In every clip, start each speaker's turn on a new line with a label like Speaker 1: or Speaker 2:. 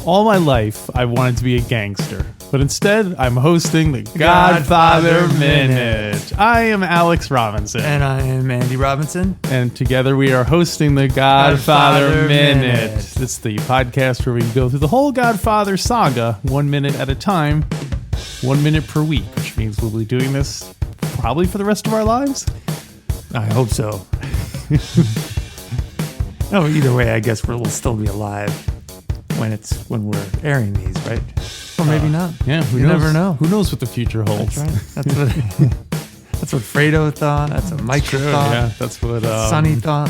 Speaker 1: All my life, I wanted to be a gangster, but instead, I'm hosting the Godfather Minute. I am Alex Robinson.
Speaker 2: And I am Andy Robinson.
Speaker 1: And together we are hosting the Godfather Minute. It's the podcast where we go through the whole Godfather saga, 1 minute at a time, 1 minute per week, which means we'll be doing this probably for the rest of our lives.
Speaker 2: I hope so. No, either way, I guess we'll still be alive when we're airing these, right? Or maybe not.
Speaker 1: Yeah,
Speaker 2: you never know.
Speaker 1: Who knows what the future holds?
Speaker 2: That's right. That's what Fredo thought. That's what Mike thought.
Speaker 1: Yeah, that's what
Speaker 2: Sonny thought.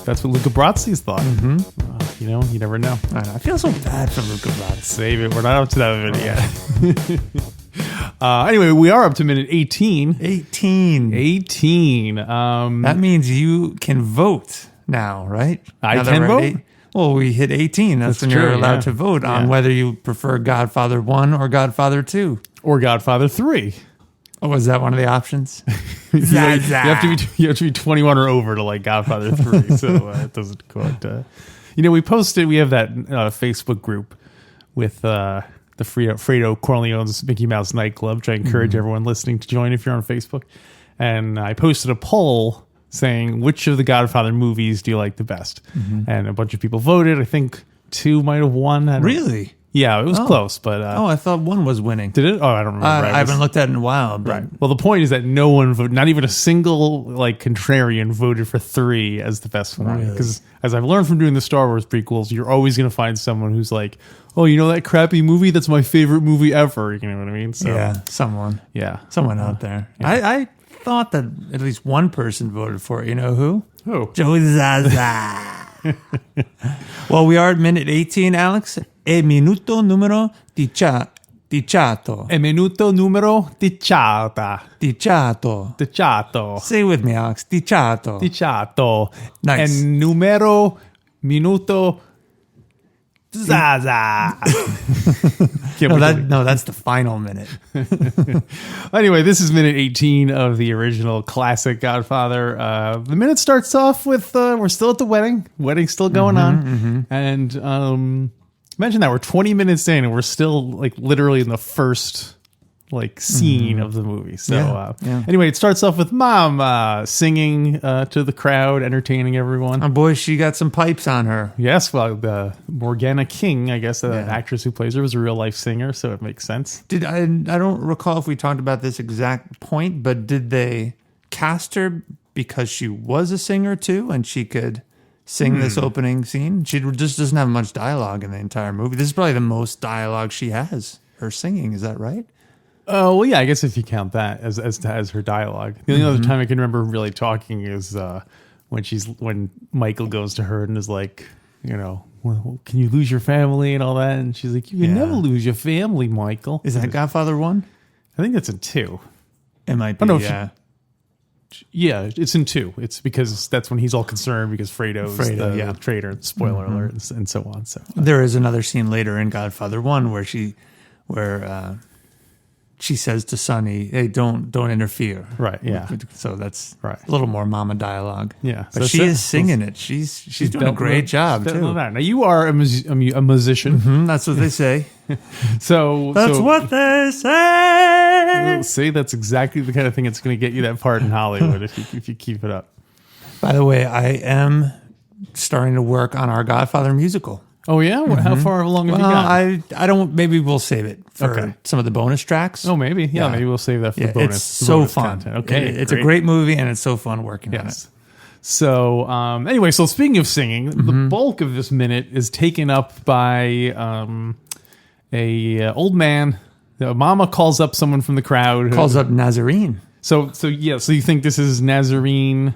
Speaker 1: That's what Luca Brazzi's thought. Mm-hmm. You never know.
Speaker 2: I feel so bad for Luca Brazzi.
Speaker 1: Save it. We're not up to that minute yet. Anyway, we are up to minute 18. 18.
Speaker 2: That means you can vote now, right?
Speaker 1: I can vote?
Speaker 2: Well, we hit 18. That's when you're allowed to vote on whether you prefer Godfather 1 or Godfather 2.
Speaker 1: Or Godfather 3.
Speaker 2: Oh, was that one of the options?
Speaker 1: you have to be 21 or over to like Godfather 3. So it doesn't quite... we have that Facebook group with the Fredo Corleone's Mickey Mouse nightclub, which I encourage everyone listening to join if you're on Facebook. And I posted a poll saying, which of the Godfather movies do you like the best? And a bunch of people voted. I think 2 might have won.
Speaker 2: Really?
Speaker 1: Yeah, it was close. But
Speaker 2: I thought 1 was winning.
Speaker 1: Did it? Oh, I don't remember.
Speaker 2: I haven't looked at it in a while. But.
Speaker 1: Right. Well, the point is that no one voted, not even a single contrarian voted for 3 as the best one. Because as I've learned from doing the Star Wars prequels, you're always going to find someone who's like, oh, you know that crappy movie? That's my favorite movie ever. You know what I mean? So,
Speaker 2: yeah, someone.
Speaker 1: Yeah.
Speaker 2: Someone out there. Yeah. I thought that at least one person voted for it. You know who?
Speaker 1: Who?
Speaker 2: Joey Zaza. Well, we are at minute 18, Alex. E minuto numero 18.
Speaker 1: E minuto numero 18.
Speaker 2: 18. Say it with me, Alex. 18.
Speaker 1: 18.
Speaker 2: Nice.
Speaker 1: E numero minuto Zaza.
Speaker 2: No, that's the final minute.
Speaker 1: Anyway, this is minute 18 of the original classic Godfather. The minute starts off with we're still at the wedding. Wedding's still going on. And imagine that we're 20 minutes in and we're still like literally in the first scene of the movie. So anyway, it starts off with Mom singing to the crowd, entertaining everyone.
Speaker 2: Oh boy, she got some pipes on her.
Speaker 1: Yes, well, Morgana King, I guess the actress who plays her was a real life singer, so it makes sense.
Speaker 2: I don't recall if we talked about this exact point, but did they cast her because she was a singer too, and she could sing this opening scene? She just doesn't have much dialogue in the entire movie. This is probably the most dialogue she has. Her singing, is that right?
Speaker 1: Well, yeah, I guess if you count that as her dialogue. The only other time I can remember really talking is when Michael goes to her and is like, well, can you lose your family and all that? And she's like, you can never lose your family, Michael.
Speaker 2: Is that Godfather 1?
Speaker 1: I think that's in 2.
Speaker 2: It might be,
Speaker 1: yeah, it's in 2. It's because that's when he's all concerned because Fredo's the traitor, spoiler alert, and so on. So
Speaker 2: there is another scene later in Godfather 1 where she says to Sonny, hey, don't interfere.
Speaker 1: Right, yeah.
Speaker 2: So that's
Speaker 1: right.
Speaker 2: A little more mama dialogue.
Speaker 1: Yeah.
Speaker 2: But she is singing it. She's doing a great job, too.
Speaker 1: Now, you are a musician.
Speaker 2: That's what they say.
Speaker 1: That's
Speaker 2: what they say.
Speaker 1: See, that's exactly the kind of thing that's going to get you that part in Hollywood if you keep it up.
Speaker 2: By the way, I am starting to work on our Godfather musical.
Speaker 1: Oh, yeah? How far along have you got?
Speaker 2: I don't... Maybe we'll save it for some of the bonus tracks.
Speaker 1: Oh, maybe. Yeah, maybe we'll save that for the bonus.
Speaker 2: It's so fun.
Speaker 1: Content. Okay,
Speaker 2: it's a great movie, and it's so fun working on it.
Speaker 1: So, anyway, so speaking of singing, the bulk of this minute is taken up by a old man. Mama calls up someone from the crowd.
Speaker 2: Calls up Nazarene.
Speaker 1: So you think this is Nazarene...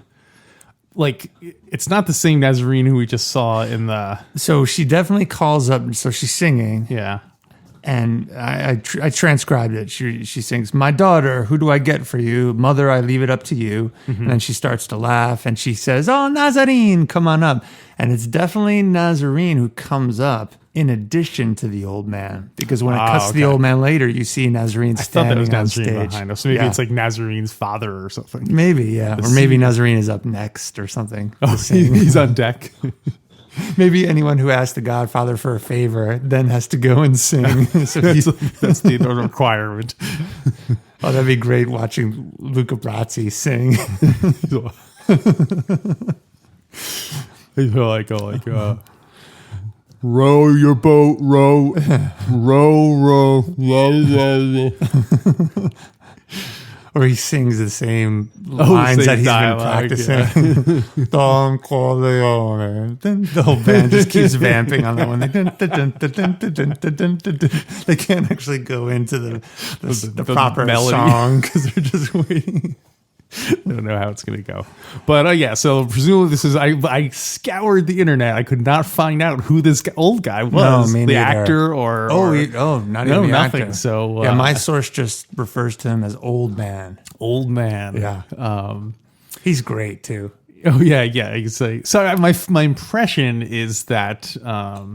Speaker 1: Like, it's not the same Nazarene who we just saw in the...
Speaker 2: So she definitely calls up, so she's singing.
Speaker 1: Yeah.
Speaker 2: And I transcribed it. She sings, "My daughter, who do I get for you? Mother, I leave it up to you." And then she starts to laugh and she says, "Oh, Nazarene, come on up." And it's definitely Nazarene who comes up in addition to the old man. Because when it cuts to the old man later, you see Nazarene standing on stage.
Speaker 1: Behind us. So maybe it's like Nazarene's father or something.
Speaker 2: Maybe, yeah. Or maybe Nazarene is up next or something.
Speaker 1: Oh, he's on deck.
Speaker 2: Maybe anyone who asked the Godfather for a favor then has to go and sing. So
Speaker 1: that's the requirement.
Speaker 2: Oh, that'd be great watching Luca Brasi sing.
Speaker 1: Row your boat, row, row, row.
Speaker 2: Or he sings the same lines that he's been practicing. Yeah. Don Corleone. The whole band just keeps vamping on that one. They can't actually go into the proper melody song because they're just waiting.
Speaker 1: I don't know how it's going to go. But so presumably this is, I scoured the internet. I could not find out who this old guy was.
Speaker 2: No,
Speaker 1: the actor or...
Speaker 2: not even the
Speaker 1: nothing.
Speaker 2: Actor.
Speaker 1: So,
Speaker 2: my source just refers to him as Old Man.
Speaker 1: Old Man.
Speaker 2: Yeah. He's great too.
Speaker 1: Oh, yeah. So my impression is that, a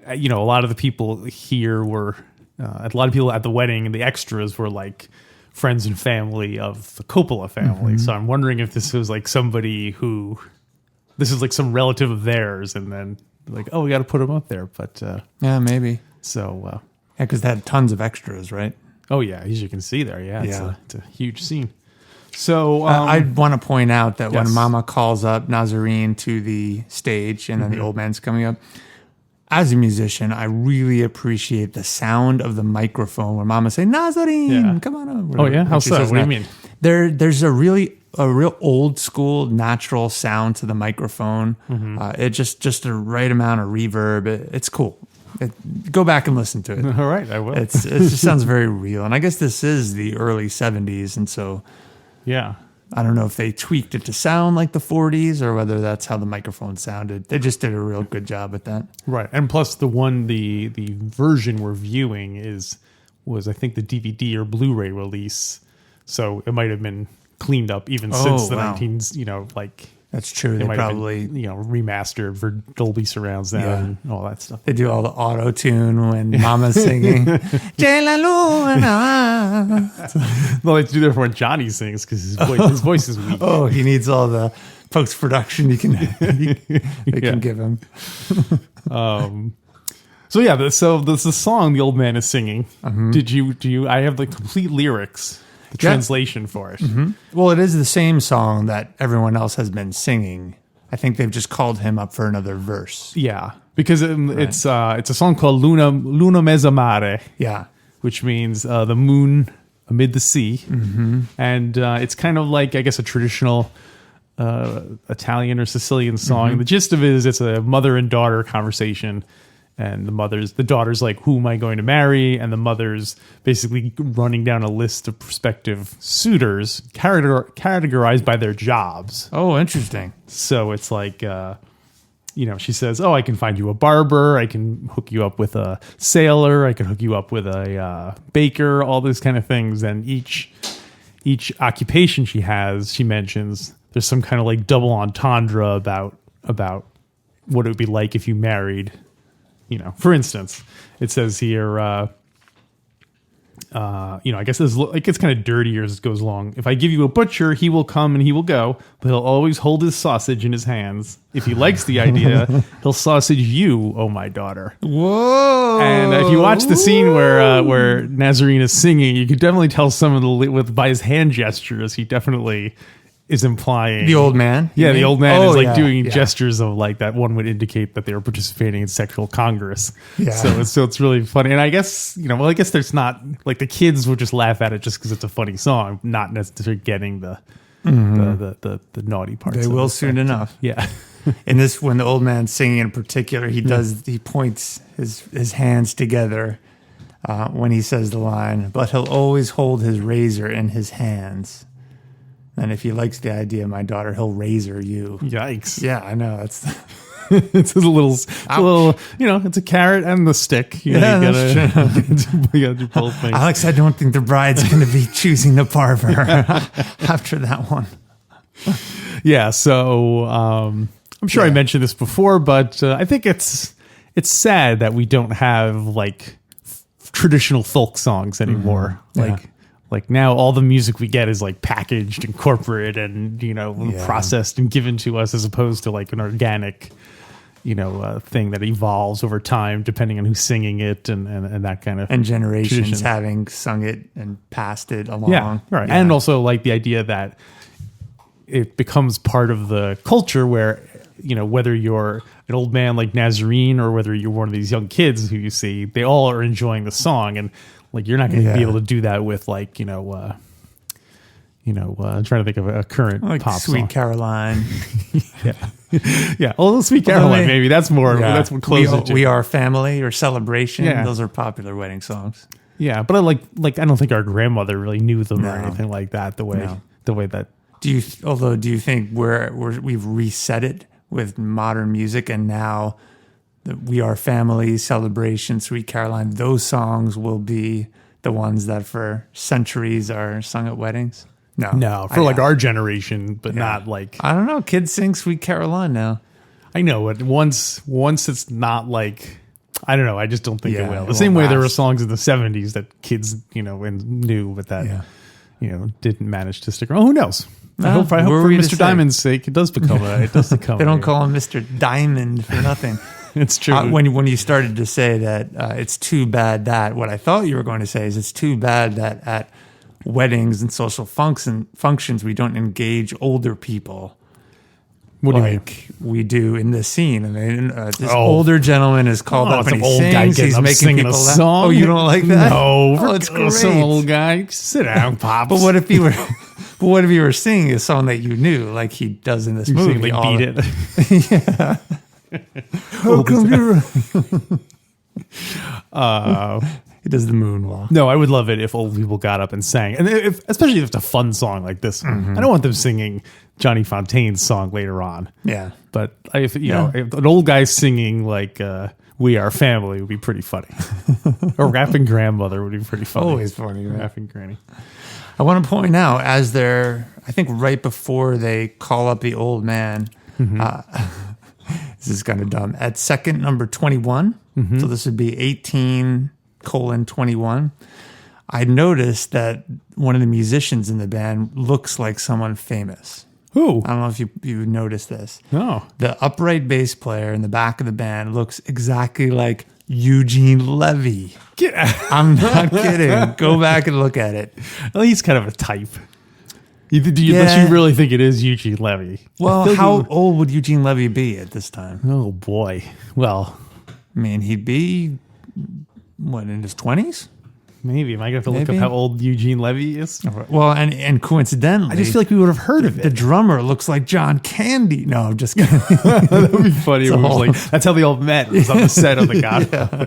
Speaker 1: lot of the people here were, a lot of people at the wedding and the extras were like, friends and family of the Coppola family. So I'm wondering if this was like somebody who, this is like some relative of theirs, and then like, oh, we got to put him up there. But
Speaker 2: yeah, maybe.
Speaker 1: So
Speaker 2: because they had tons of extras, right?
Speaker 1: Oh yeah, as you can see there, it's a huge scene. So
Speaker 2: I want to point out that when Mama calls up Nazarene to the stage, and then the old man's coming up. As a musician, I really appreciate the sound of the microphone where Mama say, "Nazarene, come on over."
Speaker 1: Oh yeah, how so? What do you mean?
Speaker 2: There's a real old school natural sound to the microphone. It just the right amount of reverb. It's cool. Go back and listen to it.
Speaker 1: All right, I will.
Speaker 2: It just sounds very real, and I guess this is the early '70s, and so
Speaker 1: yeah.
Speaker 2: I don't know if they tweaked it to sound like the 40s or whether that's how the microphone sounded. They just did a real good job at that.
Speaker 1: Right. And plus the version we're viewing was I think the DVD or Blu-ray release. So it might have been cleaned up even since the 19s, like
Speaker 2: that's true. They probably
Speaker 1: been, remastered for Dolby Surrounds now and all that stuff.
Speaker 2: They do all the auto tune when Mama's singing.
Speaker 1: Well, they do that for when Johnny sings because his voice is weak.
Speaker 2: Oh, he needs all the post production they can give him.
Speaker 1: So the song the old man is singing. Do you? I have the complete lyrics. The translation for it.
Speaker 2: Well, it is the same song that everyone else has been singing. I think they've just called him up for another verse.
Speaker 1: Yeah, because it's a song called Luna Mezza Mare.
Speaker 2: Yeah,
Speaker 1: which means the moon amid the sea, and it's kind of like I guess a traditional Italian or Sicilian song. The gist of it is it's a mother and daughter conversation. And the daughter's like, who am I going to marry? And the mother's basically running down a list of prospective suitors categorized by their jobs.
Speaker 2: Oh, interesting.
Speaker 1: So it's like, she says, oh, I can find you a barber. I can hook you up with a sailor. I can hook you up with a baker, all those kind of things. And each occupation she mentions, there's some kind of like double entendre about what it would be like if you married. For instance, it says here, I guess it gets kind of dirtier as it goes along. If I give you a butcher, he will come and he will go, but he'll always hold his sausage in his hands. If he likes the idea, he'll sausage you, oh my daughter.
Speaker 2: Whoa!
Speaker 1: And if you watch the scene where Nazarene is singing, you could definitely tell some of by his hand gestures, he definitely is implying
Speaker 2: the old man.
Speaker 1: Yeah, the old man is doing gestures of like that one would indicate that they were participating in sexual congress. Yeah. So it's really funny. And I guess, I guess there's not like the kids would just laugh at it just because it's a funny song, not necessarily getting the naughty parts.
Speaker 2: They will soon enough.
Speaker 1: Yeah.
Speaker 2: In this, when the old man's singing in particular, he points his hands together when he says the line, but he'll always hold his razor in his hands. And if he likes the idea, my daughter, he'll razor you.
Speaker 1: Yikes.
Speaker 2: Yeah, I know.
Speaker 1: It's a little, it's a carrot and the stick. You gotta do both things.
Speaker 2: Alex, I don't think the bride's going to be choosing the barber after that one.
Speaker 1: Yeah, so I'm sure I mentioned this before, but I think it's sad that we don't have like traditional folk songs anymore. Like now all the music we get is like packaged and corporate and processed and given to us, as opposed to like an organic thing that evolves over time depending on who's singing it and that kind of
Speaker 2: and generations
Speaker 1: tradition.
Speaker 2: Having sung it and passed it along.
Speaker 1: Yeah, right. And also like the idea that it becomes part of the culture where whether you're an old man like Nazarene or whether you're one of these young kids who you see, they all are enjoying the song. And like, you're not going to be able to do that with like, I'm trying to think of a current
Speaker 2: like
Speaker 1: pop
Speaker 2: Sweet
Speaker 1: song.
Speaker 2: Caroline.
Speaker 1: Yeah. Although Sweet Caroline, maybe that's more, that's what closer to.
Speaker 2: We Are Family or Celebration.
Speaker 1: Yeah.
Speaker 2: Those are popular wedding songs.
Speaker 1: Yeah. But I I don't think our grandmother really knew them or anything like that the way that.
Speaker 2: Do you think we've reset it with modern music, and now the We Are Family, Celebration, Sweet Caroline, those songs will be the ones that for centuries are sung at weddings?
Speaker 1: No, for our generation, but not like...
Speaker 2: I don't know. Kids sing Sweet Caroline now.
Speaker 1: I know, but once it's not like... I don't know. I just don't think it will. The
Speaker 2: it
Speaker 1: same
Speaker 2: won't
Speaker 1: way there were
Speaker 2: last.
Speaker 1: songs in the 70s that kids, knew, but that, didn't manage to stick around. Who knows? I hope for Mr. Diamond's sake, it does become
Speaker 2: They don't call him Mr. Diamond for nothing.
Speaker 1: It's true.
Speaker 2: When you started to say that it's too bad that, what I thought you were going to say is it's too bad that at weddings and social functions we don't engage older people.
Speaker 1: What do you mean?
Speaker 2: We do in this scene. I mean, this older gentleman is called up and he
Speaker 1: old
Speaker 2: sings.
Speaker 1: Guy
Speaker 2: He's making
Speaker 1: singing
Speaker 2: people
Speaker 1: a
Speaker 2: laugh.
Speaker 1: song.
Speaker 2: Oh, you don't like that?
Speaker 1: No,
Speaker 2: it's great.
Speaker 1: Some old guy. Sit down, pops.
Speaker 2: But what if he were? But what if you were singing a song that you knew, like he does in this movie?
Speaker 1: Like Beat It.
Speaker 2: Yeah. How come you're? He does the moonwalk.
Speaker 1: No, I would love it if old people got up and sang, and especially if it's a fun song like this. I don't want them singing Johnny Fontaine's song later on.
Speaker 2: Yeah,
Speaker 1: but if an old guy singing like "We Are Family" would be pretty funny. Or rapping grandmother would be pretty funny.
Speaker 2: Always funny, right?
Speaker 1: Rapping granny.
Speaker 2: I want to point out I think right before they call up the old man. This is kind of dumb. At second number 21, so this would be 18:21. I noticed that one of the musicians in the band looks like someone famous.
Speaker 1: Who?
Speaker 2: I don't know if you noticed this.
Speaker 1: No.
Speaker 2: The upright bass player in the back of the band looks exactly like Eugene Levy. I'm not kidding. Go back and look at it.
Speaker 1: Well, he's kind of a type. Unless you really think it is Eugene Levy.
Speaker 2: Well, how old would Eugene Levy be at this time?
Speaker 1: Oh, boy. Well,
Speaker 2: I mean, he'd be, in his 20s?
Speaker 1: Maybe. Am I going to have to look up how old Eugene Levy is?
Speaker 2: Well, and coincidentally,
Speaker 1: I just feel like we would have heard of it.
Speaker 2: The drummer looks like John Candy. No, I'm just kidding.
Speaker 1: That would be funny. It was like, that's how they all met. It was on the set of The Godfather.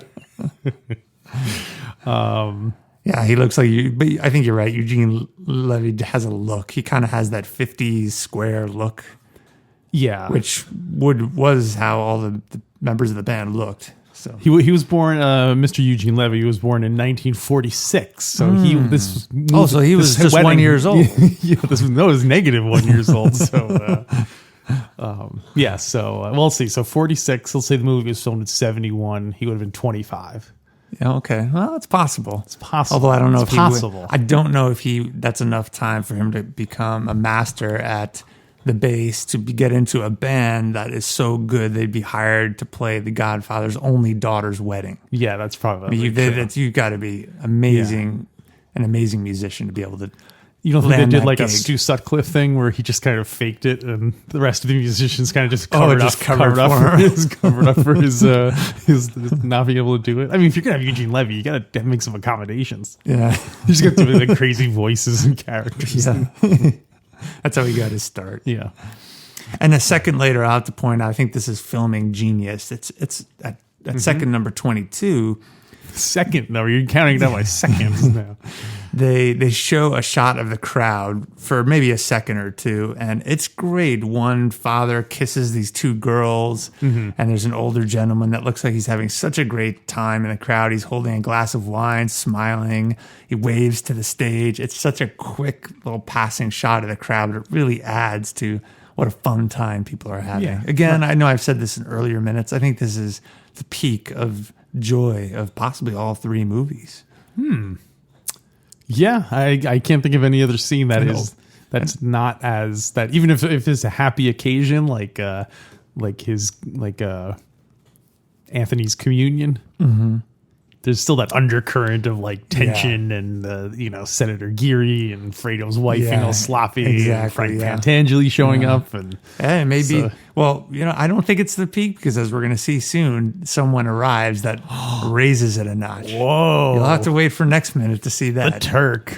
Speaker 2: Yeah, he looks like you. But I think you're right. Eugene Levy has a look. He kind of has that 50s square look.
Speaker 1: Yeah.
Speaker 2: Which was how all the members of the band looked. So
Speaker 1: he was born, Mr. Eugene Levy. He was born in 1946. So he was
Speaker 2: just 1 year old.
Speaker 1: Yeah, it was negative 1 year old. So we'll see. So 46. Let's say the movie was filmed in 71. He would have been 25.
Speaker 2: Yeah, okay. Well, it's possible.
Speaker 1: It's possible.
Speaker 2: Although I don't know
Speaker 1: I
Speaker 2: don't know if that's enough time for him to become a master at the bass to get into a band that is so good they'd be hired to play the Godfather's only daughter's wedding.
Speaker 1: Yeah, that's probably.
Speaker 2: You've got to be amazing, an amazing musician to be able to.
Speaker 1: You don't think they did like a Stu Sutcliffe thing where he just kind of faked it and the rest of the musicians kind of just covered up for his not being able to do it? I mean, if you're going to have Eugene Levy, you got to make some accommodations.
Speaker 2: Yeah.
Speaker 1: You just got to do like crazy voices and characters.
Speaker 2: Yeah. That's how he got his start.
Speaker 1: Yeah.
Speaker 2: And a second later, I'll have to point out, I think this is filming genius. It's at second number 22.
Speaker 1: Second number? You're counting it down by seconds now.
Speaker 2: they show a shot of the crowd for maybe a second or two, and it's great. One father kisses these two girls, and there's an older gentleman that looks like he's having such a great time in the crowd. He's holding a glass of wine, smiling. He waves to the stage. It's such a quick little passing shot of the crowd, but it really adds to what a fun time people are having.
Speaker 1: Yeah.
Speaker 2: Again, I know I've said this in earlier minutes. I think this is the peak of joy of possibly all three movies.
Speaker 1: Yeah, I can't think of any other scene that's not as that. Even if it's a happy occasion, like Anthony's communion. There's still that undercurrent of like tension and Senator Geary and Fredo's wife being all sloppy, and Frank Fantangeli showing up, and
Speaker 2: maybe.
Speaker 1: So,
Speaker 2: well, I don't think it's the peak because, as we're going to see soon, someone arrives that raises it a notch.
Speaker 1: Whoa!
Speaker 2: You'll have to wait for next minute to see that.
Speaker 1: The Turk,
Speaker 2: the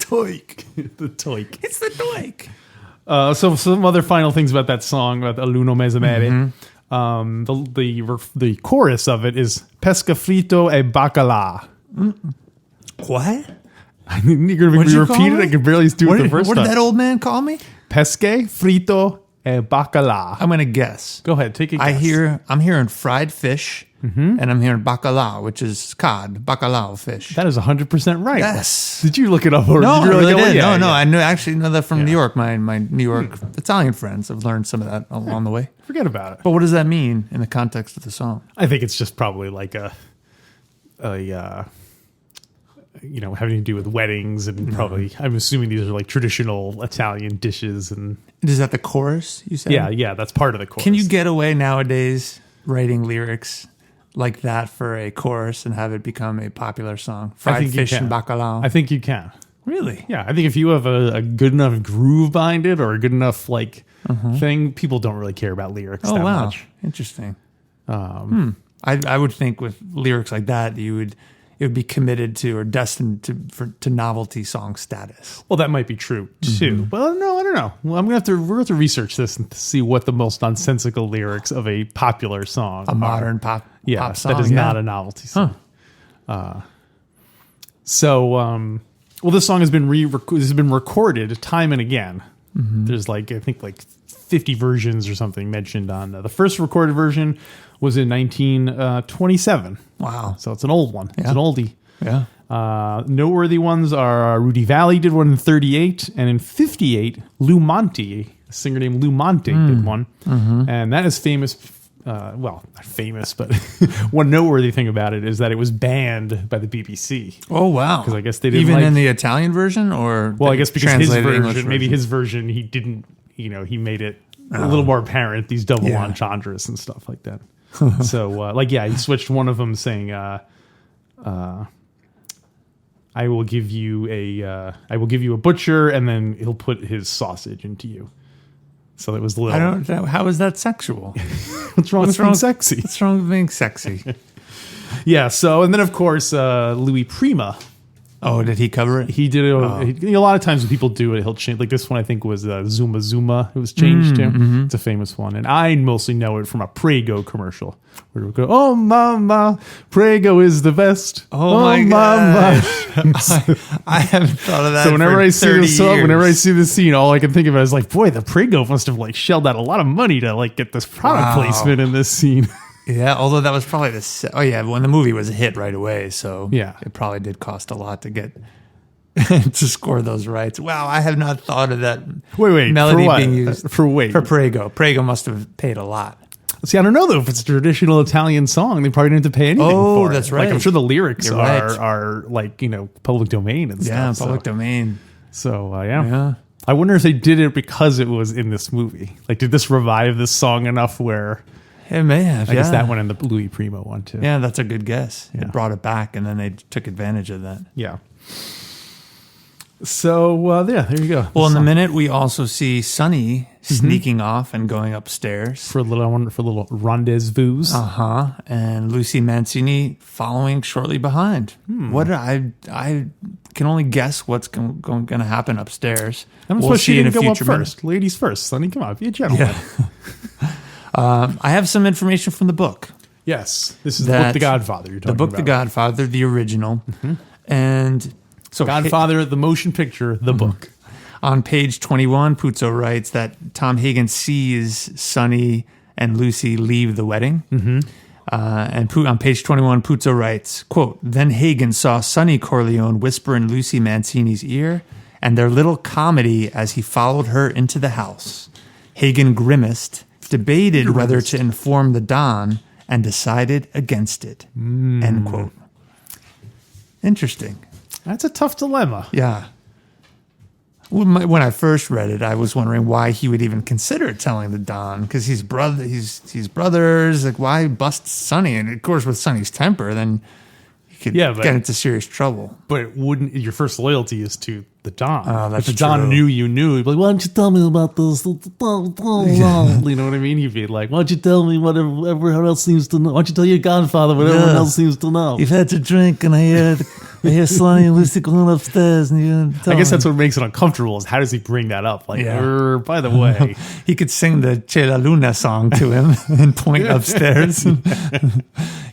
Speaker 2: toik,
Speaker 1: the toik.
Speaker 2: It's the toik.
Speaker 1: So some other final things about that song, about L'uno mese mere. The chorus of it is pesca frito e bacala.
Speaker 2: What?
Speaker 1: You're going to make me repeat it? I can barely do it the first time.
Speaker 2: What did that old man call me?
Speaker 1: Pesca frito e bacala.
Speaker 2: I'm going to guess.
Speaker 1: Go ahead, take a guess.
Speaker 2: I'm hearing fried fish, and I'm hearing bacalao, which is cod, bacalao fish.
Speaker 1: That is 100% right.
Speaker 2: Yes.
Speaker 1: Did you look it up? Or
Speaker 2: No,
Speaker 1: did you
Speaker 2: I really did.
Speaker 1: Yeah,
Speaker 2: I actually know that from New York. My New York Italian friends have learned some of that along the way.
Speaker 1: Forget about it.
Speaker 2: But what does that mean in the context of the song?
Speaker 1: I think it's just probably like having to do with weddings and probably, I'm assuming these are like traditional Italian dishes. And
Speaker 2: is that the chorus you said?
Speaker 1: Yeah, that's part of the chorus.
Speaker 2: Can you get away nowadays writing lyrics like that for a chorus and have it become a popular song? Fried fish and bacalao.
Speaker 1: I think you can.
Speaker 2: Really?
Speaker 1: Yeah, I think if you have a good enough groove behind it or a good enough thing, people don't really care about lyrics that much.
Speaker 2: Interesting. I would think with lyrics like that, it would be committed to or destined to novelty song status.
Speaker 1: Well, that might be true too. Well, no, I don't know. Well, we're gonna have to research this and see what the most nonsensical lyrics of a popular song,
Speaker 2: modern pop song.
Speaker 1: That is not a novelty song. This song has been recorded time and again. There's I think 50 versions or something mentioned on the first recorded version was in 1927.
Speaker 2: Wow.
Speaker 1: So it's an old one. Yeah. It's an oldie.
Speaker 2: Yeah.
Speaker 1: Noteworthy ones are Rudy Valley did one in 38, and in 58, Lou Monte, a singer named Lou Monte, did one. And that is famous. Not famous, but one noteworthy thing about it is that it was banned by the BBC.
Speaker 2: Oh, wow.
Speaker 1: Because I guess they didn't
Speaker 2: even in the Italian version, or
Speaker 1: I guess because his version, maybe his version, he didn't, he made it a little more apparent, these double entendres and stuff like that. So, he switched one of them saying, I will give you a butcher, and then he'll put his sausage into you. So it was a little.
Speaker 2: I don't know. How is that sexual?
Speaker 1: What's wrong with being sexy?
Speaker 2: What's wrong with being sexy?
Speaker 1: Yeah. So, and then of course, Louis Prima.
Speaker 2: Oh, did he cover it?
Speaker 1: He did it. A lot of times when people do it, he'll change. Like this one, I think was Zuma Zuma. It was changed to. It's a famous one, and I mostly know it from a Prego commercial where it would go, "Oh mama, Prego is the best."
Speaker 2: Oh my mama. I haven't thought of that.
Speaker 1: So whenever I see
Speaker 2: this
Speaker 1: song, whenever I see this scene, all I can think of is like, boy, the Prego must have shelled out a lot of money to get this product placement in this scene.
Speaker 2: Yeah, although that was probably when the movie was a hit right away, so it probably did cost a lot to get to score those rights. Wow, I have not thought of that.
Speaker 1: Wait,
Speaker 2: melody being used
Speaker 1: for
Speaker 2: Prego. Prego must have paid a lot.
Speaker 1: See, I don't know though if it's a traditional Italian song, they probably didn't have to pay anything for it.
Speaker 2: That's right.
Speaker 1: I'm sure the lyrics are public domain and stuff.
Speaker 2: Yeah, public domain.
Speaker 1: So I wonder if they did it because it was in this movie. Did this revive this song enough where?
Speaker 2: It may have.
Speaker 1: I guess that one and the Louis Prima one too.
Speaker 2: Yeah, that's a good guess. Yeah. It brought it back, and then they took advantage of that.
Speaker 1: Yeah. So there you go.
Speaker 2: Well, in the minute we also see Sonny sneaking off and going upstairs
Speaker 1: for a little rendezvous.
Speaker 2: And Lucy Mancini following shortly behind. What I can only guess what's going to happen upstairs.
Speaker 1: We'll see in a future first. Ladies first. Sonny, come on, be a gentleman.
Speaker 2: Yeah. I have some information from the book.
Speaker 1: Yes, this is the book The Godfather. You're talking
Speaker 2: the book
Speaker 1: about.
Speaker 2: The Godfather, the original, and so
Speaker 1: Godfather, the motion picture, the book.
Speaker 2: On page 21, Puzo writes that Tom Hagen sees Sonny and Lucy leave the wedding. And on page 21, Puzo writes, quote, "Then Hagen saw Sonny Corleone whisper in Lucy Mancini's ear and their little comedy as he followed her into the house. Hagen grimaced, debated whether to inform the Don, and decided against it." End quote. Interesting.
Speaker 1: That's a tough dilemma.
Speaker 2: Yeah. When I first read it, I was wondering why he would even consider telling the Don, because he's brothers. Like, why bust Sonny? And of course, with Sonny's temper, then he could get into serious trouble.
Speaker 1: But wouldn't your first loyalty is to the Don?
Speaker 2: That's
Speaker 1: if the Don knew you knew, he'd be like, "Why don't you tell me about this?" You know what I mean? He'd be like, "Why don't you tell me whatever everyone else seems to know? Why don't you tell your Godfather what everyone else seems to know?"
Speaker 3: You've had to drink, and I hear Sonny and Lucy going upstairs, and you tell
Speaker 1: I guess
Speaker 3: me.
Speaker 1: that's what makes it uncomfortable. Is how does he bring that up? Like, by the way,
Speaker 2: He could sing the Che La Luna song to him and point upstairs.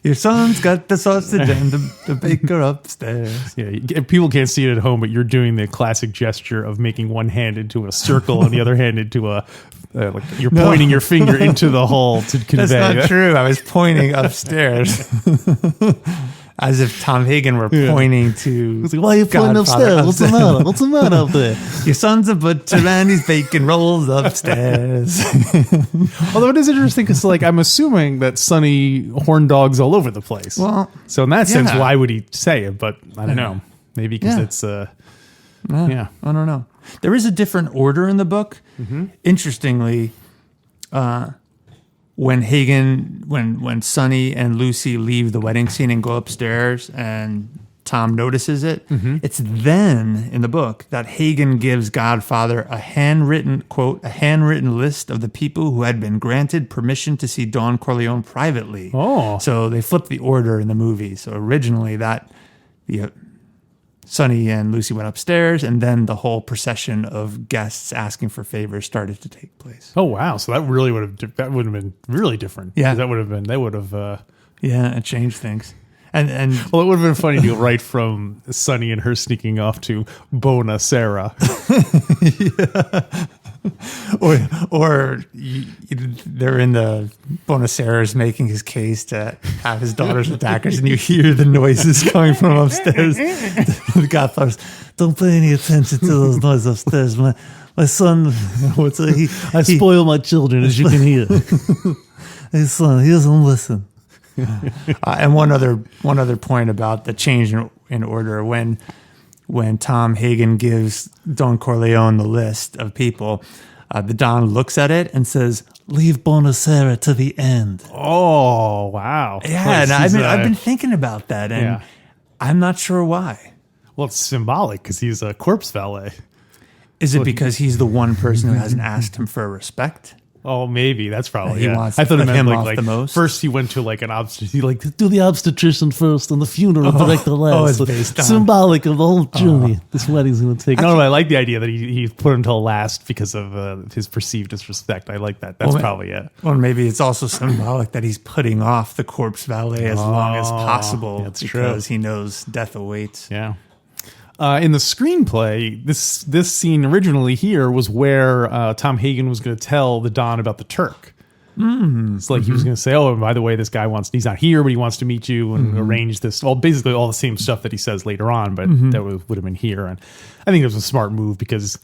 Speaker 2: Your son's got the sausage and the baker upstairs.
Speaker 1: yeah, people can't see it at home, but you're doing the classic gesture of making one hand into a circle and the other hand into a. Like you're pointing your finger into the hall to convey.
Speaker 2: That's not true. I was pointing upstairs. As if Tom Hagen were pointing to.
Speaker 3: It's like, why are you pointing upstairs? What's the matter? What's the matter up there?
Speaker 2: Your son's a butcher and he's baking rolls upstairs.
Speaker 1: Although it is interesting because, like, I'm assuming that Sonny horn dogs all over the place.
Speaker 2: Well,
Speaker 1: so in that sense, why would he say it? But I don't know. Maybe because it's
Speaker 2: I don't know. There is a different order in the book. Interestingly, when Sonny and Lucy leave the wedding scene and go upstairs and Tom notices it, it's then in the book that Hagen gives Godfather a handwritten list of the people who had been granted permission to see Don Corleone privately.
Speaker 1: Oh.
Speaker 2: So they flip the order in the movie. So originally Sonny and Lucy went upstairs, and then the whole procession of guests asking for favors started to take place.
Speaker 1: Oh wow! So that really would have been really different.
Speaker 2: Yeah,
Speaker 1: they would have.
Speaker 2: It changed things. And
Speaker 1: well, it would have been funny to go right from Sonny and her sneaking off to Bona Sarah.
Speaker 2: Or they're in the Bonacera's making his case to have his daughter's attackers, and you hear the noises coming from upstairs. The Godfather's,
Speaker 3: don't pay any attention to those noises upstairs. My son, I spoil my children, as you can hear. His son, he doesn't listen.
Speaker 2: And one other point about the change in order when Tom Hagen gives Don Corleone the list of people, the Don looks at it and says,
Speaker 3: "Leave Bonacera to the end."
Speaker 1: Oh wow!
Speaker 2: Yeah, and I've been thinking about that, and I'm not sure why.
Speaker 1: Well, it's symbolic because he's a corpse valet.
Speaker 2: Is it because he's the one person who hasn't asked him for respect?
Speaker 1: Oh, maybe that's probably.
Speaker 2: He wants
Speaker 1: I thought it meant
Speaker 2: him
Speaker 1: like
Speaker 2: the most.
Speaker 1: First he went to like an obstetrician.
Speaker 3: He do the obstetrician first and the funeral director last.
Speaker 2: it's based on
Speaker 3: symbolic of the whole journey this wedding's going to take.
Speaker 1: No, I like the idea that he put until last because of his perceived disrespect. I like that. That's probably it.
Speaker 2: Well, maybe it's also symbolic that he's putting off the corpse valet as long as possible because he knows death awaits.
Speaker 1: Yeah. In the screenplay, this scene originally here was where Tom Hagen was going to tell the Don about the Turk. It's like he was going to say, "Oh, and by the way, this guy he's not here, but he wants to meet you and arrange this." Well, basically all the same stuff that he says later on, but that would have been here. And I think it was a smart move because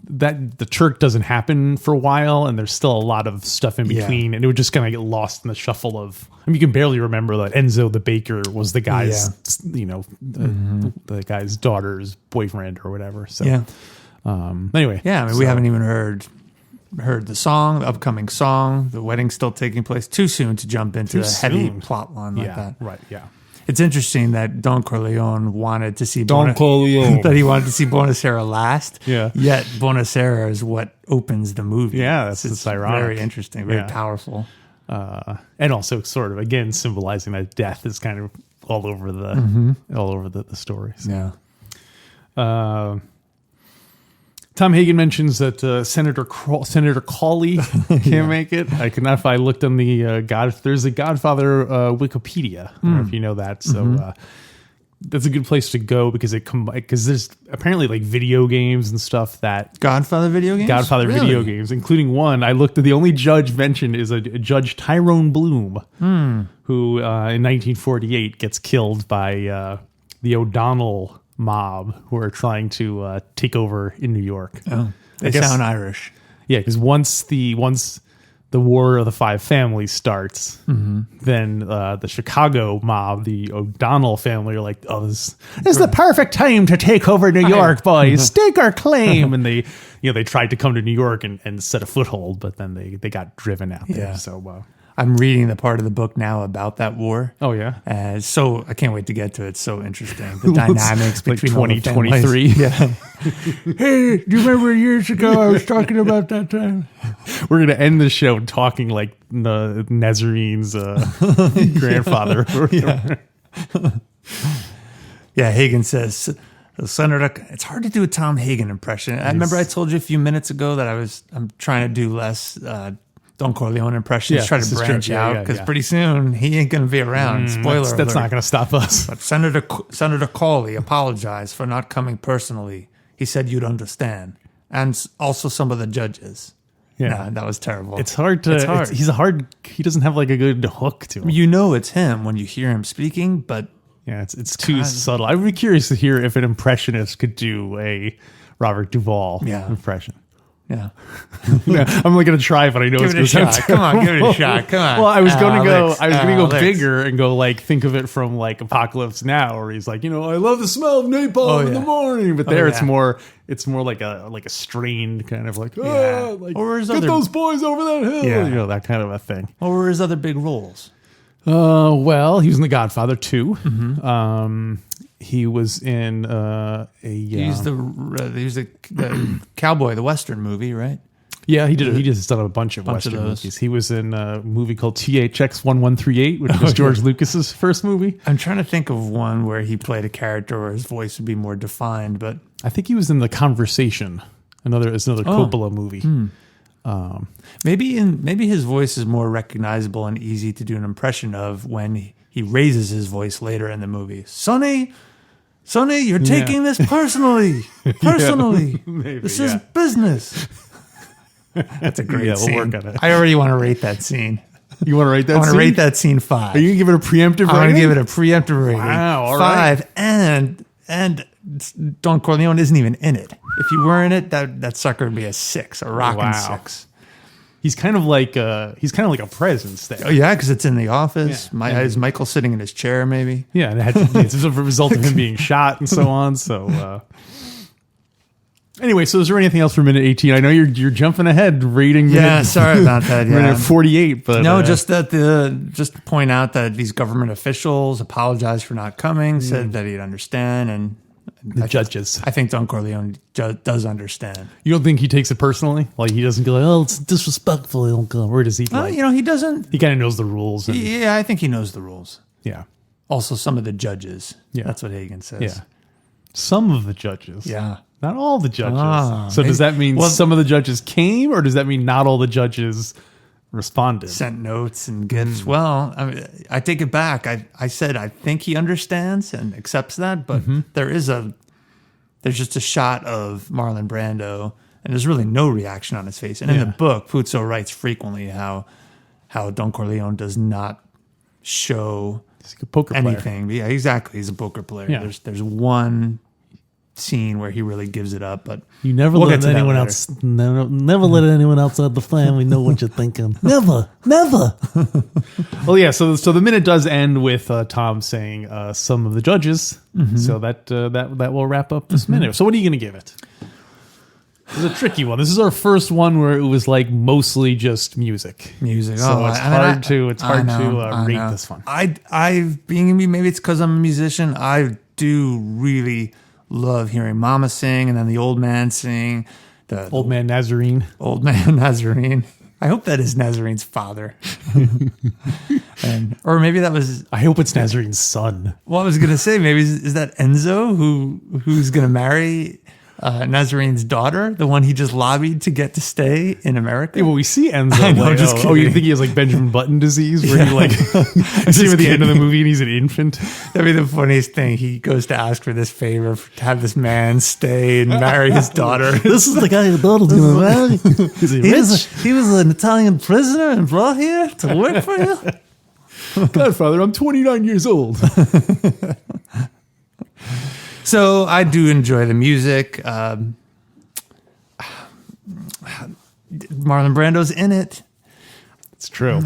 Speaker 1: that the Turk doesn't happen for a while, and there's still a lot of stuff in between, and it would just kind of get lost in the shuffle of. I mean, you can barely remember that Enzo the baker was the guy's, the guy's daughter's boyfriend or whatever. So, anyway,
Speaker 2: we haven't even heard the song, the upcoming song. The wedding's still taking place. Too soon to jump into a heavy plot line like that.
Speaker 1: Right? Yeah.
Speaker 2: It's interesting that Don Corleone wanted to see
Speaker 1: Corleone
Speaker 2: that he wanted to see Bonacera last.
Speaker 1: Yeah.
Speaker 2: Yet Bonacera is what opens the movie.
Speaker 1: Yeah, that's ironic.
Speaker 2: Very interesting. Very powerful.
Speaker 1: And also sort of again symbolizing that death is kind of all over the story. So.
Speaker 2: Yeah.
Speaker 1: Tom Hagen mentions that Senator Cawley can't make it. I could not find. I looked on the there's a Godfather Wikipedia. I don't know if you know that. So that's a good place to go because there's apparently like video games and stuff that
Speaker 2: Godfather video games.
Speaker 1: Video games, including one I looked at. The only judge mentioned is a Judge Tyrone Bloom, who in 1948 gets killed by the O'Donnell mob who are trying to take over in New York.
Speaker 2: Oh, they sound Irish.
Speaker 1: Yeah, because once the War of the Five Families starts, then the Chicago mob, the O'Donnell family, are like, "Oh, this is the perfect time to take over New York, boys. Stake our claim." And they tried to come to New York and set a foothold, but then they got driven out there.
Speaker 2: Yeah.
Speaker 1: So.
Speaker 2: I'm reading the part of the book now about that war.
Speaker 1: Oh yeah,
Speaker 2: so I can't wait to get to it. It's so interesting, the dynamics
Speaker 1: like
Speaker 2: between
Speaker 1: 2023.
Speaker 2: Yeah.
Speaker 1: Hey, do you remember years ago I was talking about that time? We're gonna end the show talking like the Nazarene's grandfather.
Speaker 2: Yeah. Hagen says, Senator. It's hard to do a Tom Hagen impression. I remember I told you a few minutes ago that I'm trying to do less. Don Corleone impressions, try to branch out because pretty soon he ain't going to be around. Spoiler alert.
Speaker 1: That's not going to stop us.
Speaker 2: But Senator Cawley apologized for not coming personally. He said you'd understand. And also some of the judges.
Speaker 1: Yeah.
Speaker 2: Nah, that was terrible.
Speaker 1: It's hard to... he doesn't have like a good hook to him.
Speaker 2: You know it's him when you hear him speaking, but...
Speaker 1: Yeah, it's too subtle. I would be curious to hear if an impressionist could do a Robert Duvall impression.
Speaker 2: Yeah.
Speaker 1: I'm like going to try, but I know
Speaker 2: give
Speaker 1: it's
Speaker 2: it a shot. Come on, give it a shot. Come on.
Speaker 1: Well, I was going to go bigger and go like think of it from like Apocalypse Now, where he's like, I love the smell of napalm in the morning. But there, it's more like a strained kind of like, like get those boys over that hill.
Speaker 2: Yeah.
Speaker 1: That kind of a thing.
Speaker 2: What were his other big roles?
Speaker 1: Well, he was in The Godfather 2. He was in
Speaker 2: He's the cowboy, the Western movie, right?
Speaker 1: Yeah, he did. He just done a bunch of Western movies. He was in a movie called THX 1138, which was George Lucas's first movie.
Speaker 2: I'm trying to think of one where he played a character where his voice would be more defined, but
Speaker 1: I think he was in The Conversation. It's another Coppola movie.
Speaker 2: Maybe his voice is more recognizable and easy to do an impression of when he raises his voice later in the movie. Sonny, you're taking this personally. This is business. That's a great scene.
Speaker 1: We'll work on it.
Speaker 2: I already want to rate that scene.
Speaker 1: You want to rate that scene?
Speaker 2: I want to rate that scene 5.
Speaker 1: Are you going to give it a preemptive rating?
Speaker 2: I'm going to give it a preemptive rating.
Speaker 1: Wow, all
Speaker 2: 5.
Speaker 1: right.
Speaker 2: And Don Corleone isn't even in it. If you were in it, that sucker would be a 6, a rockin' 6.
Speaker 1: He's kind of like a presence there.
Speaker 2: Oh yeah, because it's in the office. Is Michael sitting in his chair? Maybe.
Speaker 1: Yeah, and it's a result of him being shot and so on. So anyway, so is there anything else for minute 18? I know you're jumping ahead, rating.
Speaker 2: Sorry about that. Yeah,
Speaker 1: minute 48. But
Speaker 2: no, just to point out that these government officials apologized for not coming, said that he'd understand, and
Speaker 1: the judges.
Speaker 2: I think Don Corleone does understand.
Speaker 1: You don't think he takes it personally? Like he doesn't go, "Oh, it's disrespectful." He don't go. Where does he?
Speaker 2: He doesn't.
Speaker 1: He kind of knows the rules.
Speaker 2: Yeah, I think he knows the rules.
Speaker 1: Yeah.
Speaker 2: Also, some of the judges.
Speaker 1: Yeah,
Speaker 2: that's what Hagen says.
Speaker 1: Yeah. Some of the judges.
Speaker 2: Yeah.
Speaker 1: Not all the judges. So does that mean some of the judges came, or does that mean not all the judges responded?
Speaker 2: Sent notes and gifts. Well, I take it back. I said I think he understands and accepts that, but there's just a shot of Marlon Brando, and there's really no reaction on his face. And in the book, Puzo writes frequently how Don Corleone does not show
Speaker 1: He's a poker
Speaker 2: anything.
Speaker 1: player.
Speaker 2: Yeah, exactly. He's a poker player.
Speaker 1: Yeah.
Speaker 2: There's one scene where he really gives it up, but
Speaker 3: you never let anyone else never let anyone outside the family know what you're thinking. Never.
Speaker 1: Well, yeah. So the minute does end with Tom saying some of the judges. So that will wrap up this minute. So what are you going to give it? This is a tricky one. This is our first one where it was like mostly just music. So it's hard to rate this one.
Speaker 2: Maybe it's because I'm a musician. I do really love hearing Mama sing and then the old man sing. The
Speaker 1: Old Man Nazarene.
Speaker 2: Old Man Nazarene. I hope that is Nazarene's father. Or maybe that was...
Speaker 1: I hope it's Nazarene's son.
Speaker 2: Well, I was going to say, maybe is that Enzo who's going to marry Nazarene's daughter, the one he just lobbied to get to stay in America.
Speaker 1: Yeah, well, we see Enzo.
Speaker 2: I know, just
Speaker 1: oh, you
Speaker 2: kidding.
Speaker 1: think he has like Benjamin Button disease, where he like you see him at the end of the movie and he's an infant.
Speaker 2: That'd be the funniest thing. He goes to ask for this favor to have this man stay and marry his daughter.
Speaker 3: This is the guy your daughter's gonna marry.
Speaker 1: Is he rich?
Speaker 3: He was an Italian prisoner and brought here to work for you.
Speaker 1: Godfather, I'm 29 years old.
Speaker 2: So I do enjoy the music. Marlon Brando's in it.
Speaker 1: It's true.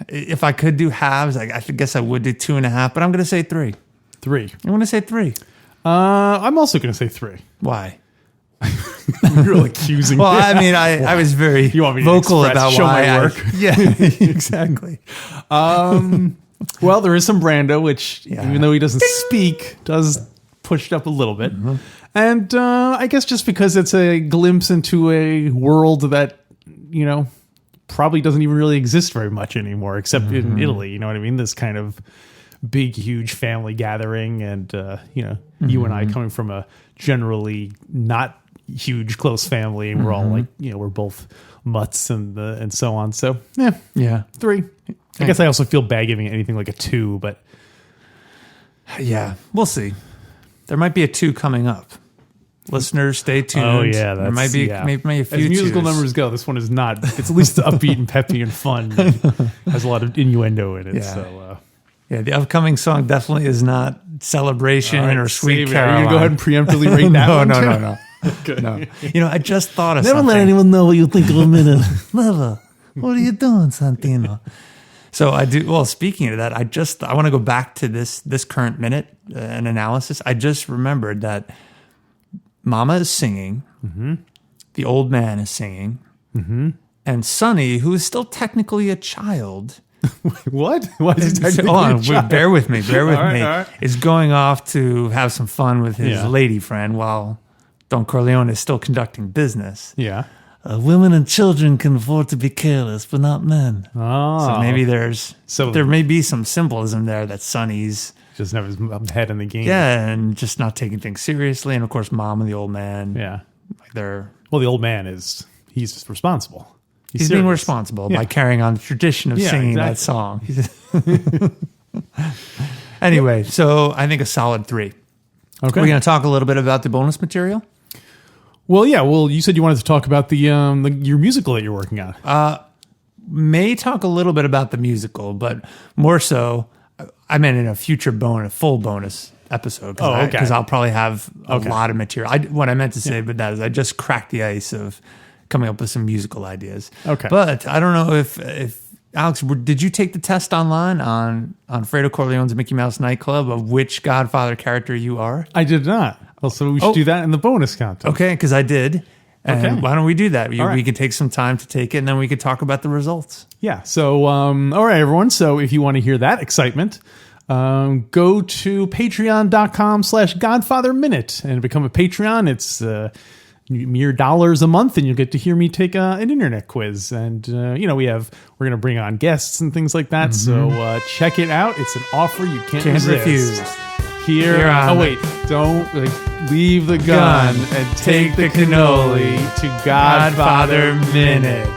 Speaker 2: If I could do halves, I guess I would do 2.5, but I'm going to say 3.
Speaker 1: 3.
Speaker 2: I'm going to say 3.
Speaker 1: I'm also going to say 3.
Speaker 2: Why?
Speaker 1: You're like accusing
Speaker 2: Well,
Speaker 1: me.
Speaker 2: I mean, I was very
Speaker 1: You want me to
Speaker 2: vocal
Speaker 1: express,
Speaker 2: about
Speaker 1: show
Speaker 2: why
Speaker 1: my work?
Speaker 2: yeah, exactly.
Speaker 1: Well, there is some Brando, which
Speaker 2: Yeah.
Speaker 1: even though he doesn't speak, does push it up a little bit. And I guess just because it's a glimpse into a world that, you know, probably doesn't even really exist very much anymore, except in Italy. You know what I mean? This kind of big, huge family gathering. And, you know, you and I coming from a generally not huge, close family. And we're all like, you know, we're both mutts and so on. So,
Speaker 2: Yeah.
Speaker 1: 3. I guess I also feel bad giving it anything like a 2, but
Speaker 2: Yeah. We'll see. There might be a 2 coming up. Listeners, stay tuned.
Speaker 1: oh yeah,
Speaker 2: there might be maybe a few
Speaker 1: As musical
Speaker 2: 2s.
Speaker 1: numbers go, this one is not. It's at least upbeat and peppy and fun. Has a lot of innuendo in it.
Speaker 2: Yeah.
Speaker 1: So
Speaker 2: Yeah, the upcoming song definitely is not Celebration
Speaker 1: all right,
Speaker 2: or Sweet
Speaker 1: save it.
Speaker 2: Caroline.
Speaker 1: Are you gonna go ahead and preemptively rate that one?
Speaker 2: No. No. You know, I just thought of
Speaker 3: Never
Speaker 2: something.
Speaker 3: let anyone know what you think of a minute. Never. What are you doing, Santino?
Speaker 2: So I do. Well, speaking of that, I want to go back to this current minute and analysis. I just remembered that Mama is singing, the old man is singing, and Sonny, who is still technically a child,
Speaker 1: What? Why is he
Speaker 2: hold on, bear with me,
Speaker 1: All right, all right.
Speaker 2: is going off to have some fun with his
Speaker 1: Yeah.
Speaker 2: lady friend while Don Corleone is still conducting business.
Speaker 1: Yeah.
Speaker 3: Women and children can afford to be careless, but not men.
Speaker 1: Oh,
Speaker 2: So maybe there may be some symbolism there that Sonny's
Speaker 1: just have his head in the game.
Speaker 2: and just not taking things seriously. And of course, Mom and the old man,
Speaker 1: Yeah.
Speaker 2: they're
Speaker 1: Well, the old man he's just responsible.
Speaker 2: he's being
Speaker 1: serious.
Speaker 2: responsible
Speaker 1: Yeah.
Speaker 2: by carrying on the tradition of
Speaker 1: Yeah,
Speaker 2: singing that song. Anyway, so I think a solid 3.
Speaker 1: Okay.
Speaker 2: We're going to talk a little bit about the bonus material.
Speaker 1: Well, yeah. Well, you said you wanted to talk about the your musical that you're working on.
Speaker 2: May talk a little bit about the musical, but more so, I meant in a future full bonus episode.
Speaker 1: Oh, okay.
Speaker 2: Because I'll probably have a
Speaker 1: Okay.
Speaker 2: lot of material. What I meant to say with that is I just cracked the ice of coming up with some musical ideas.
Speaker 1: Okay.
Speaker 2: But I don't know if Alex, did you take the test online on Fredo Corleone's Mickey Mouse nightclub of which Godfather character you are?
Speaker 1: I did not. Well, so we should do that in the bonus content.
Speaker 2: Okay, because I did. And
Speaker 1: Okay.
Speaker 2: why don't we do that? We
Speaker 1: right.
Speaker 2: can take some time to take it, and then we could talk about the results.
Speaker 1: Yeah. So, all right, everyone. So if you want to hear that excitement, go to patreon.com/Godfather Minute and become a Patreon. It's mere dollars a month, and you'll get to hear me take an internet quiz. And, you know, we're going to bring on guests and things like that. So check it out. It's an offer you can't
Speaker 2: refuse.
Speaker 1: Here
Speaker 2: on
Speaker 1: wait. Don't leave the gun and take the cannoli to Godfather Minute.